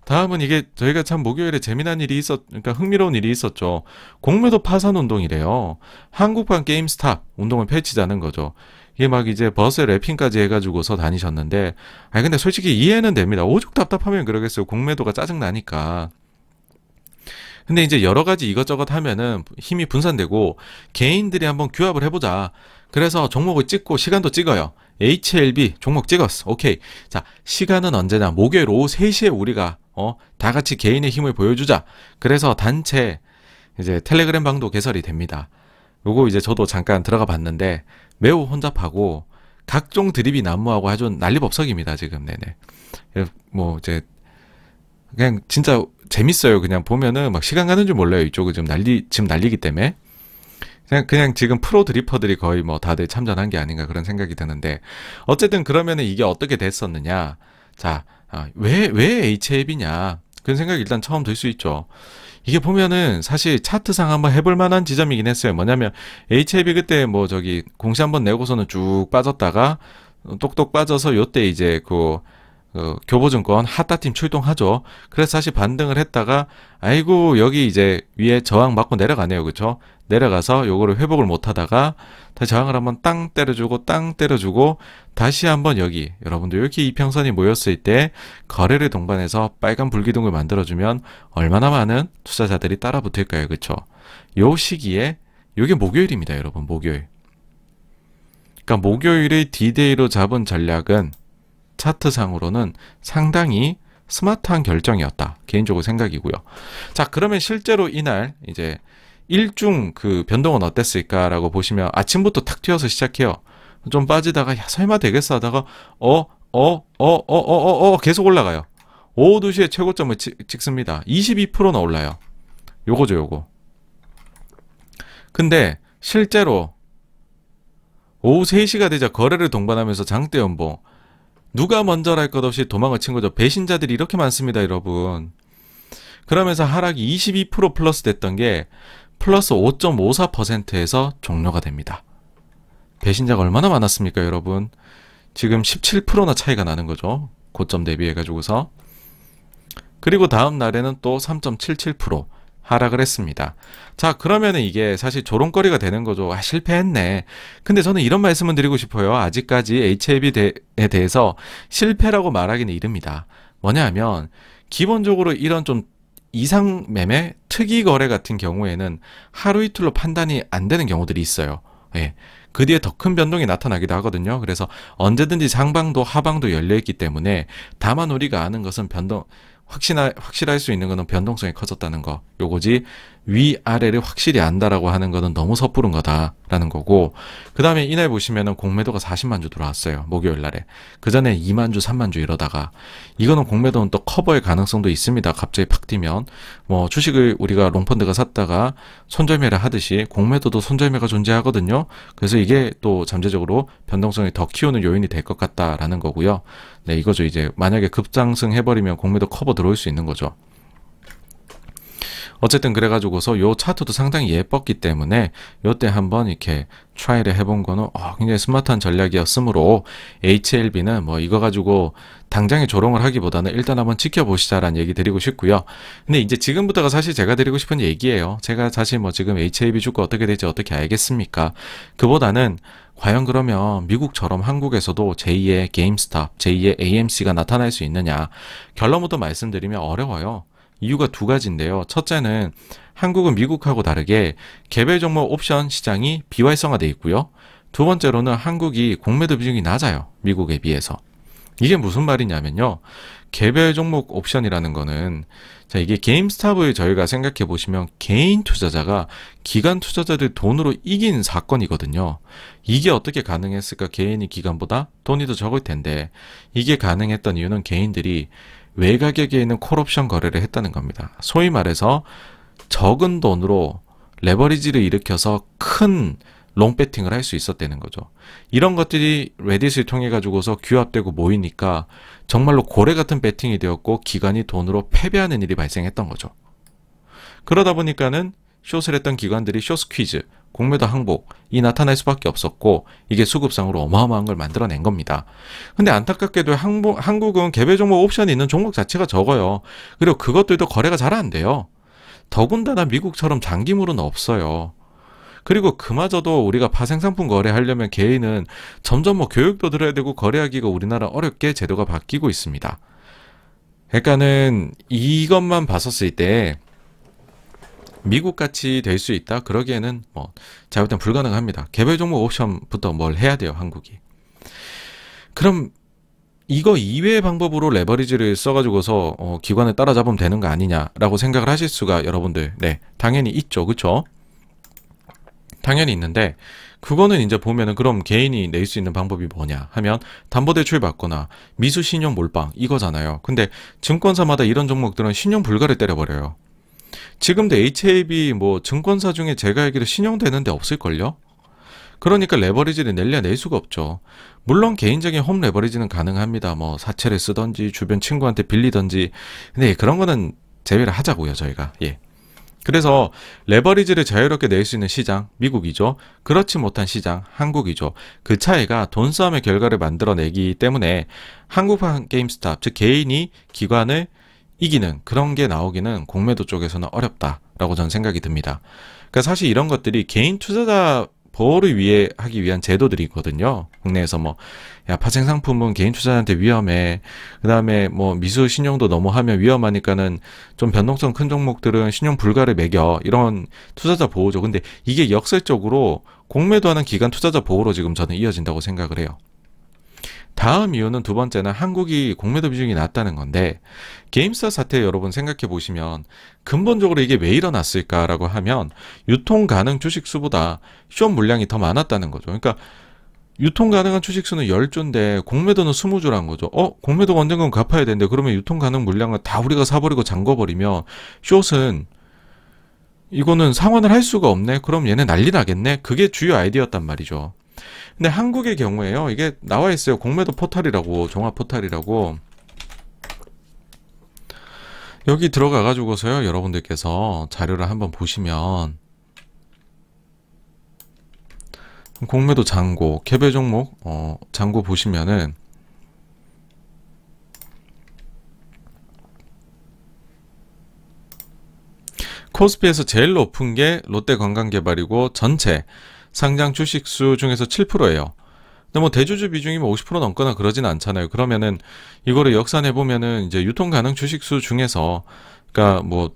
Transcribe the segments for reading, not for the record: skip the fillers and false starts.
다음은 이게 저희가 참 목요일에 재미난 일이 그러니까 흥미로운 일이 있었죠. 공매도 파산 운동이래요. 한국판 게임스탑 운동을 펼치자는 거죠. 이게 막 이제 버스에 랩핑까지 해가지고서 다니셨는데, 아니 근데 솔직히 이해는 됩니다. 오죽 답답하면 그러겠어요. 공매도가 짜증 나니까. 근데 이제 여러 가지 이것저것 하면은 힘이 분산되고 개인들이 한번 규합을 해보자. 그래서 종목을 찍고 시간도 찍어요. HLB 종목 찍었어. 오케이. 자, 시간은 언제나 목요일 오후 3시에 우리가 다 같이 개인의 힘을 보여주자. 그래서 단체 이제 텔레그램 방도 개설이 됩니다. 요거 이제 저도 잠깐 들어가 봤는데 매우 혼잡하고 각종 드립이 난무하고 아주 난리법석입니다, 지금. 네네. 뭐 이제 그냥 진짜 재밌어요. 그냥 보면은 막 시간 가는 줄 몰라요. 이쪽은 지금 난리기 때문에. 그냥 지금 프로 드리퍼들이 거의 뭐 다들 참전한 게 아닌가 그런 생각이 드는데, 어쨌든 그러면은 이게 어떻게 됐었느냐. 자, 왜 HAB냐. 그런 생각이 일단 처음 들 수 있죠. 이게 보면은 사실 차트상 한번 해볼 만한 지점이긴 했어요. 뭐냐면 HAB 그때 뭐 저기 공시 한번 내고서는 쭉 빠졌다가 똑똑 빠져서 요때 이제 교보증권 핫다팀 출동하죠. 그래서 다시 반등을 했다가 아이고 여기 이제 위에 저항 맞고 내려가네요. 그쵸? 내려가서 요거를 회복을 못 하다가 다시 저항을 한번 땅 때려주고 다시 한번 여기 여러분들 이렇게 이평선이 모였을 때 거래를 동반해서 빨간 불기둥을 만들어주면 얼마나 많은 투자자들이 따라 붙을까요? 그쵸? 요 시기에 요게 목요일입니다. 여러분 목요일. 그러니까 목요일의 D-Day로 잡은 전략은 차트상으로는 상당히 스마트한 결정이었다. 개인적으로 생각이고요. 자, 그러면 실제로 이날 이제 일중 그 변동은 어땠을까라고 보시면 아침부터 탁 튀어서 시작해요. 좀 빠지다가 야 설마 되겠어 하다가 계속 올라가요. 오후 2시에 최고점을 찍습니다. 22%나 올라요. 요거죠, 요거. 근데 실제로 오후 3시가 되자 거래를 동반하면서 장대 연봉 누가 먼저랄 것 없이 도망을 친 거죠. 배신자들이 이렇게 많습니다, 여러분. 그러면서 하락이 22% 플러스 됐던 게 플러스 5.54%에서 종료가 됩니다. 배신자가 얼마나 많았습니까, 여러분? 지금 17%나 차이가 나는 거죠. 고점 대비해가지고서. 그리고 다음 날에는 또 3.77% 하락을 했습니다. 자, 그러면은 이게 사실 조롱거리가 되는 거죠. 아, 실패했네. 근데 저는 이런 말씀을 드리고 싶어요. 아직까지 HAB에 대해서 실패라고 말하기는 이릅니다. 뭐냐 하면 기본적으로 이런 좀 이상 매매, 특이 거래 같은 경우에는 하루 이틀로 판단이 안 되는 경우들이 있어요. 예. 그 뒤에 더 큰 변동이 나타나기도 하거든요. 그래서 언제든지 상방도 하방도 열려있기 때문에 다만 우리가 아는 것은 확실할 수 있는 것은 변동성이 커졌다는 거. 요거지 위아래를 확실히 안다라고 하는 것은 너무 섣부른 거다라는 거고, 그 다음에 이날 보시면은 공매도가 40만 주 들어왔어요. 목요일 날에. 그 전에 2만 주, 3만 주 이러다가 이거는 공매도는 또 커버의 가능성도 있습니다. 갑자기 팍 뛰면 뭐 주식을 우리가 롱펀드가 샀다가 손절매를 하듯이 공매도도 손절매가 존재하거든요. 그래서 이게 또 잠재적으로 변동성이 더 키우는 요인이 될 것 같다라는 거고요. 네, 이거죠. 이제 만약에 급상승 해버리면 공매도 커버 들어올 수 있는 거죠. 어쨌든 그래가지고서 요 차트도 상당히 예뻤기 때문에 요때 한번 이렇게 트라이를 해본 거는 굉장히 스마트한 전략이었으므로 HLB는 뭐 이거 가지고 당장에 조롱을 하기보다는 일단 한번 지켜보시자라는 얘기 드리고 싶고요. 근데 이제 지금부터가 사실 제가 드리고 싶은 얘기예요. 제가 사실 뭐 지금 HLB 주가 어떻게 될지 어떻게 알겠습니까? 그보다는 과연 그러면 미국처럼 한국에서도 제2의 게임스탑, 제2의 AMC가 나타날 수 있느냐? 결론부터 말씀드리면 어려워요. 이유가 두 가지인데요. 첫째는 한국은 미국하고 다르게 개별 종목 옵션 시장이 비활성화되어 있고요. 두 번째로는 한국이 공매도 비중이 낮아요. 미국에 비해서. 이게 무슨 말이냐면요. 개별 종목 옵션이라는 거는 자, 이게 게임스탑을 저희가 생각해 보시면 개인 투자자가 기관 투자자들 돈으로 이긴 사건이거든요. 이게 어떻게 가능했을까? 개인이 기관보다 돈이 더 적을 텐데 이게 가능했던 이유는 개인들이 외가격에 있는 콜옵션 거래를 했다는 겁니다. 소위 말해서 적은 돈으로 레버리지를 일으켜서 큰 롱배팅을 할 수 있었다는 거죠. 이런 것들이 레딧을 통해 가지고서 규합되고 모이니까 정말로 고래 같은 배팅이 되었고 기관이 돈으로 패배하는 일이 발생했던 거죠. 그러다 보니까는 숏을 했던 기관들이 숏 스퀴즈, 공매도 항복이 나타날 수밖에 없었고 이게 수급상으로 어마어마한 걸 만들어낸 겁니다. 근데 안타깝게도 한국은 개별 종목 옵션이 있는 종목 자체가 적어요. 그리고 그것들도 거래가 잘 안 돼요. 더군다나 미국처럼 장기물은 없어요. 그리고 그마저도 우리가 파생상품 거래하려면 개인은 점점 교육도 들어야 되고 거래하기가 우리나라 어렵게 제도가 바뀌고 있습니다. 그러니까는 이것만 봤었을 때 미국같이 될 수 있다? 그러기에는 제가 볼 땐 불가능합니다. 개별 종목 옵션부터 뭘 해야 돼요, 한국이. 그럼 이거 이외의 방법으로 레버리지를 써가지고서 기관을 따라잡으면 되는 거 아니냐라고 생각을 하실 수가 여러분들 당연히 있죠. 그쵸? 당연히 있는데 그거는 이제 보면은 그럼 개인이 낼 수 있는 방법이 뭐냐 하면 담보대출 받거나 미수신용 몰빵 이거잖아요. 근데 증권사마다 이런 종목들은 신용 불가를 때려버려요. 지금도 HAB 증권사 중에 제가 알기로 신용되는 데 없을걸요? 그러니까 레버리지를 낼래야 낼 수가 없죠. 물론 개인적인 홈 레버리지는 가능합니다. 사채를 쓰던지 주변 친구한테 빌리던지. 근데 그런 거는 제외를 하자고요, 저희가. 예. 그래서 레버리지를 자유롭게 낼 수 있는 시장, 미국이죠. 그렇지 못한 시장, 한국이죠. 그 차이가 돈 싸움의 결과를 만들어내기 때문에 한국판 게임스탑, 즉 개인이 기관을 이기는 그런 게 나오기는 공매도 쪽에서는 어렵다라고 저는 생각이 듭니다. 그러니까 사실 이런 것들이 개인 투자자 보호를 위해 하기 위한 제도들이거든요. 국내에서 파생 상품은 개인 투자자한테 위험해. 그다음에 미수 신용도 너무 하면 위험하니까는 좀 변동성 큰 종목들은 신용 불가를 매겨. 이런 투자자 보호죠. 근데 이게 역설적으로 공매도 하는 기관 투자자 보호로 지금 저는 이어진다고 생각을 해요. 다음 이유는 두 번째는 한국이 공매도 비중이 낮다는 건데 게임스타 사태 여러분 생각해 보시면 근본적으로 이게 왜 일어났을까라고 하면 유통 가능 주식 수보다 숏 물량이 더 많았다는 거죠. 그러니까 유통 가능한 주식 수는 10주인데 공매도는 20주란 거죠. 공매도가 언젠간 갚아야 되는데 그러면 유통 가능 물량을 다 우리가 사버리고 잠궈버리면 숏은 이거는 상환을 할 수가 없네. 그럼 얘네 난리 나겠네. 그게 주요 아이디어였단 말이죠. 근데 한국의 경우에요. 이게 나와 있어요. 공매도 포털이라고, 종합 포털이라고. 여기 들어가 가지고서요. 여러분들께서 자료를 한번 보시면 공매도 잔고, 개별 종목 잔고 보시면은 코스피에서 제일 높은 게 롯데관광개발이고 전체 상장 주식수 중에서 7%예요. 근데 대주주 비중이 50% 넘거나 그러진 않잖아요. 그러면은 이거를 역산해 보면은 이제 유통 가능 주식수 중에서 그러니까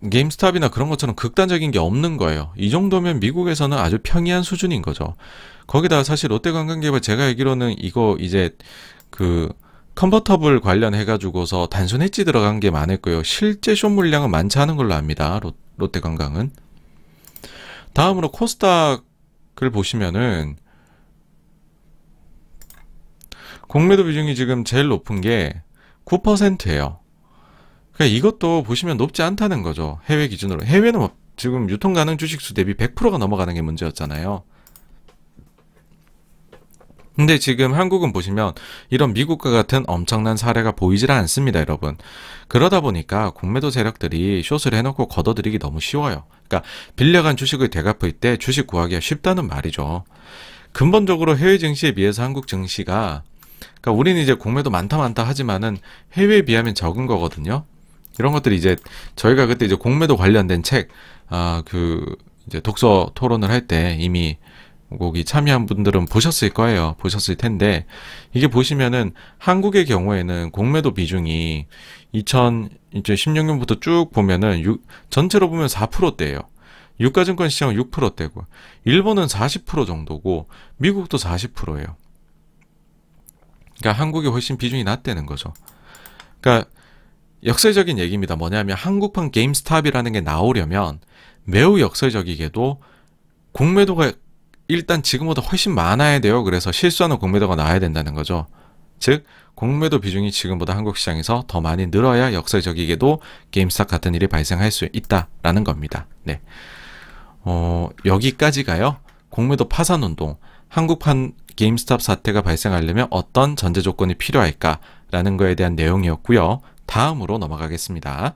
게임스탑이나 그런 것처럼 극단적인 게 없는 거예요. 이 정도면 미국에서는 아주 평이한 수준인 거죠. 거기다가 사실 롯데관광개발 제가 알기로는 이거 이제 컨버터블 관련해 가지고서 단순 해지 들어간 게 많을 거예요. 실제 숏 물량은 많지 않은 걸로 압니다. 롯데관광은. 다음으로 코스닥을 보시면은 공매도 비중이 지금 제일 높은 게 9%예요. 그러니까 이것도 보시면 높지 않다는 거죠. 해외 기준으로. 해외는 지금 유통 가능 주식수 대비 100%가 넘어가는 게 문제였잖아요. 근데 지금 한국은 보시면 이런 미국과 같은 엄청난 사례가 보이질 않습니다, 여러분. 그러다 보니까 공매도 세력들이 숏을 해놓고 걷어들이기 너무 쉬워요. 그러니까 빌려간 주식을 되갚을 때 주식 구하기가 쉽다는 말이죠. 근본적으로 해외 증시에 비해서 한국 증시가 그러니까 우리는 이제 공매도 많다 하지만은 해외에 비하면 적은 거거든요. 이런 것들이 이제 저희가 그때 이제 공매도 관련된 책 이제 독서 토론을 할 때 이미 거기 참여한 분들은 보셨을 거예요. 보셨을 텐데 이게 보시면은 한국의 경우에는 공매도 비중이 2016년부터 쭉 보면은 전체로 보면 4%대예요. 유가증권 시장은 6%대고 일본은 40% 정도고 미국도 40%예요. 그러니까 한국이 훨씬 비중이 낮다는 거죠. 그러니까 역설적인 얘기입니다. 뭐냐면 한국판 게임스탑이라는 게 나오려면 매우 역설적이게도 공매도가 일단 지금보다 훨씬 많아야 돼요. 그래서 실수하는 공매도가 나와야 된다는 거죠. 즉 공매도 비중이 지금보다 한국 시장에서 더 많이 늘어야 역설적이게도 게임스탑 같은 일이 발생할 수 있다라는 겁니다. 네. 여기까지가요. 공매도 파산운동, 한국판 게임스탑 사태가 발생하려면 어떤 전제 조건이 필요할까라는 거에 대한 내용이었고요. 다음으로 넘어가겠습니다.